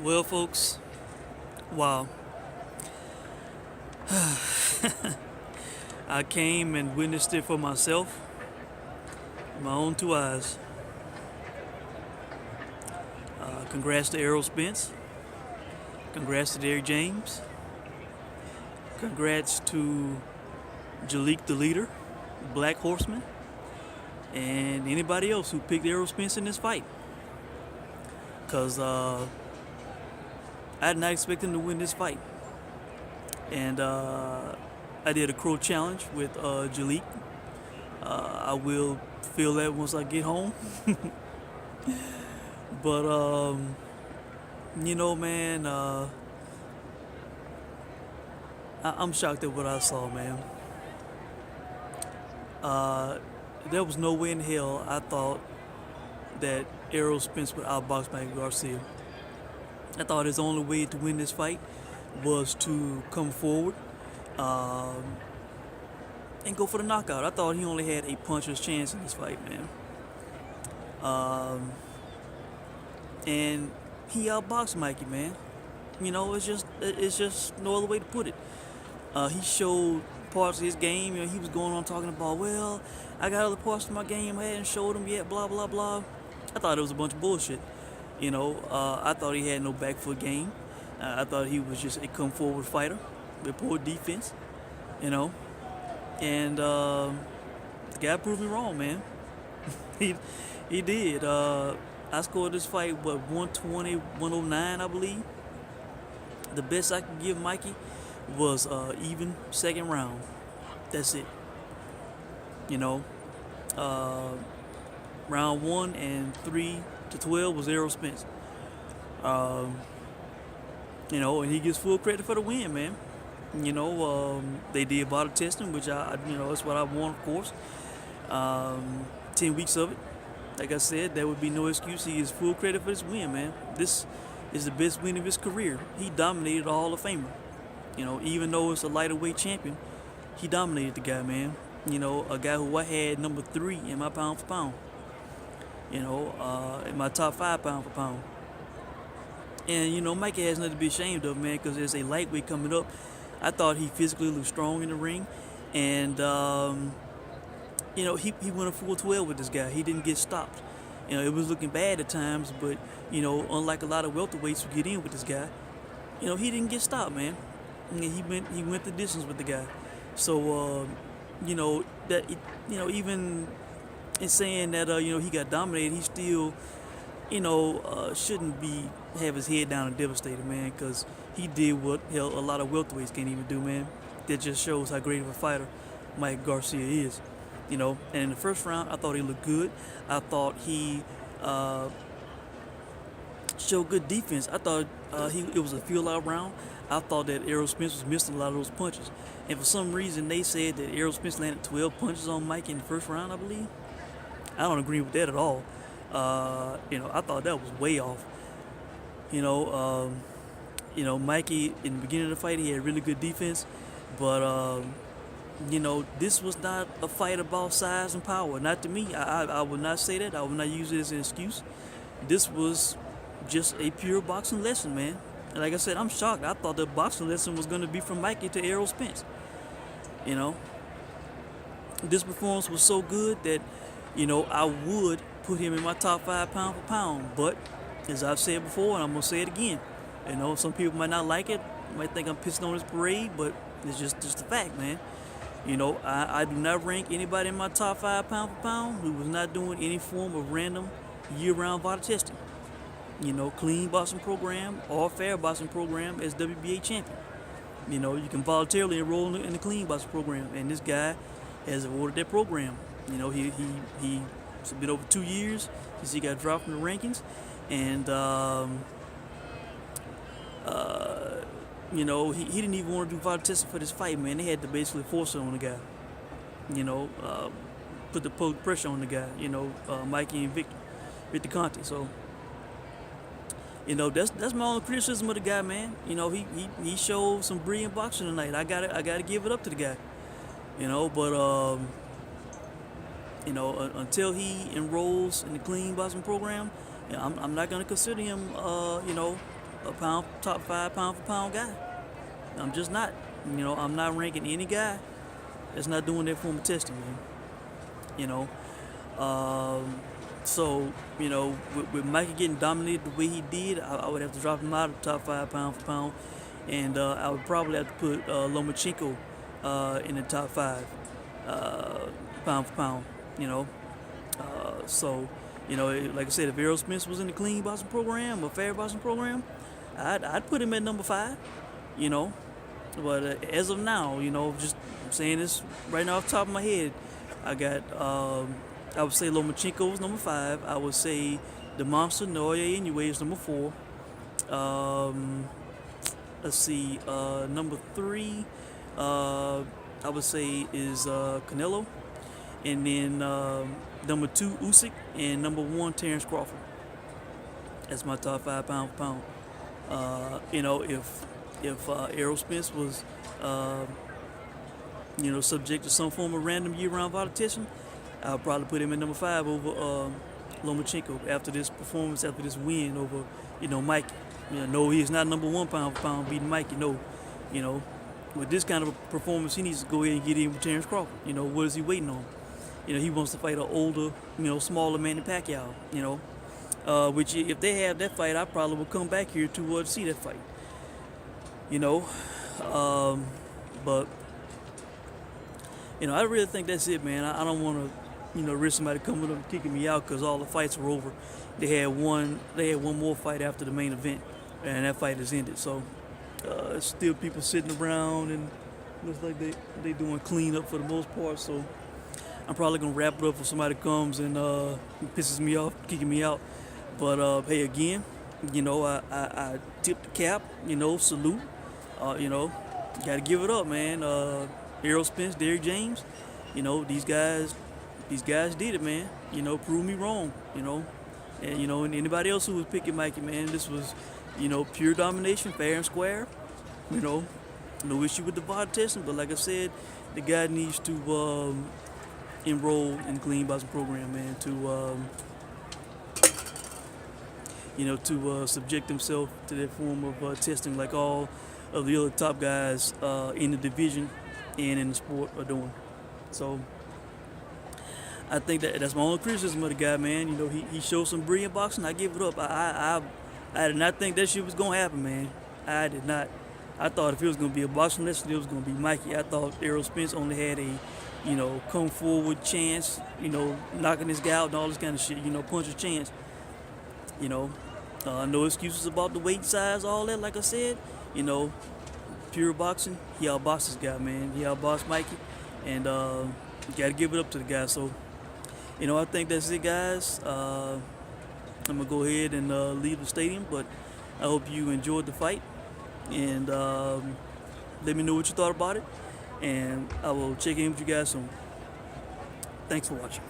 Well, folks, wow. I came and witnessed it for myself, with my own two eyes. Congrats to Errol Spence. Congrats to Derrick James. Congrats to Jalik the leader, Black Horseman, and anybody else who picked Errol Spence in this fight. Because I did not expect him to win this fight. And I did a crow challenge with Jalik. I will feel that once I get home. But man, I'm shocked at what I saw, man. Uh, there was no way in hell I thought that Errol Spence would outbox Mikey Garcia. I thought his only way to win this fight was to come forward um, and go for the knockout. I thought he only had a puncher's chance in this fight, man. Um, and he outboxed Mikey, man. It's just no other way to put it. He showed parts of his game. He was going on talking about, well, I got other parts of my game I hadn't showed him yet, blah blah blah. I thought it was a bunch of bullshit. I thought he had no back foot game. I thought he was just a come forward fighter with poor defense. You know, and the guy proved me wrong, man. he he did. I scored this fight 120, 109, I believe. The best I could give Mikey was even second round. That's it. You know, uh, round 1 and 3 to 12 was Errol Spence. Um, and he gets full credit for the win, man. They did bottle testing, which that's what I want, of course. 10 weeks of it. Like I said, there would be no excuse. He gets full credit for this win, man. This is the best win of his career. He dominated the Hall of Famer. Even though it's a lighter champion, he dominated the guy, man. A guy who I had number 3 in my pound for pound. In my top 5 pound for pound. And Mikey has nothing to be ashamed of, man, because there's a lightweight coming up. I thought he physically looked strong in the ring, and he went a full 12 with this guy. He didn't get stopped. It was looking bad at times, but unlike a lot of welterweights who get in with this guy, he didn't get stopped, man. He went the distance with the guy. So even in saying that he got dominated, he still shouldn't be have his head down and devastated, man, because he did what hell a lot of welterweights can't even do, man. That just shows how great of a fighter Mike Garcia is. And in the first round, I thought he looked good. I thought he showed good defense. I thought it was a feel-out round. I thought that Errol Spence was missing a lot of those punches. And for some reason, they said that Errol Spence landed 12 punches on Mike in the first round, I believe. I don't agree with that at all. I thought that was way off. Mikey, in the beginning of the fight, he had really good defense. But, this was not a fight about size and power. Not to me. I would not say that. I would not use it as an excuse. This was just a pure boxing lesson, man. And like I said, I'm shocked. I thought the boxing lesson was going to be from Mikey to Errol Spence. This performance was so good that, I would put him in my top 5 pound for pound. But, as I've said before, and I'm going to say it again, some people might not like it, might think I'm pissing on his parade, but it's just a fact, man. I do not rank anybody in my top 5 pound for pound who was not doing any form of random year-round body testing. Clean boxing program or fair boxing program as WBA champion. You can voluntarily enroll in the clean boxing program, and this guy has awarded that program. It's been over 2 years since he got dropped from the rankings, and he didn't even want to do body testing for this fight, man. They had to basically force it on the guy. Put the pressure on the guy. Mikey and Victor Conte. So. That's my only criticism of the guy, man. He showed some brilliant boxing tonight. I gotta give it up to the guy. But until he enrolls in the clean boxing program, I'm not gonna consider him a top 5 pound for pound guy. I'm just not. I'm not ranking any guy that's not doing that form of testing, man. You know, so with Mikey getting dominated the way he did, I would have to drop him out of the top 5 pound for pound, and I would probably have to put Lomachenko in the top 5 pound for pound. So like I said, if Errol Spence was in the clean boxing program or fair boxing program, I'd put him at number 5. But as of now, just saying this right now off the top of my head, I got I would say Lomachenko was number 5. I would say the Monster Naoya Inoue is number 4. Let's see, number 3 I would say is Canelo, and then number 2 Usyk, and number 1 Terrence Crawford. That's my top 5 pound for pound. If Errol Spence was subject to some form of random year-round vital testing, I'll probably put him at number 5 over Lomachenko after this performance, after this win over Mikey. No, he is not number 1 pound for pound beating Mikey. No, with this kind of a performance, he needs to go ahead and get in with Terrence Crawford. What is he waiting on? He wants to fight an older, smaller Manny Pacquiao. Which if they have that fight, I probably will come back here to see that fight. But I really think that's it, man. I don't want to, risk somebody coming up and kicking me out because all the fights are over. They had one more fight after the main event, and that fight is ended. So still people sitting around, and looks like they doing cleanup for the most part. So I'm probably gonna wrap it up if somebody comes and pisses me off, kicking me out. But hey, again, I tip the cap, salute. Gotta give it up, man. Errol Spence, Derrick James, these guys did it, man. Prove me wrong, and and anybody else who was picking Mikey, man, this was, pure domination, fair and square. No issue with the VOD testing, but like I said, the guy needs to enroll in the clean boxing program, man, to subject himself to that form of testing like all of the other top guys in the division and in the sport are doing. So I think that's my only criticism of the guy, man. He showed some brilliant boxing. I give it up. I did not think that shit was gonna happen, man. I did not. I thought if it was gonna be a boxing lesson, it was gonna be Mikey. I thought Errol Spence only had a come forward chance, knocking this guy out and all this kind of shit, punch a chance. No excuses about the weight size, all that. Like I said, pure boxing. He outboxed this guy, man. He outboxed Mikey, and you gotta give it up to the guy. So, I think that's it, guys. I'm gonna go ahead and leave the stadium, but I hope you enjoyed the fight, and let me know what you thought about it, and I will check in with you guys soon. Thanks for watching.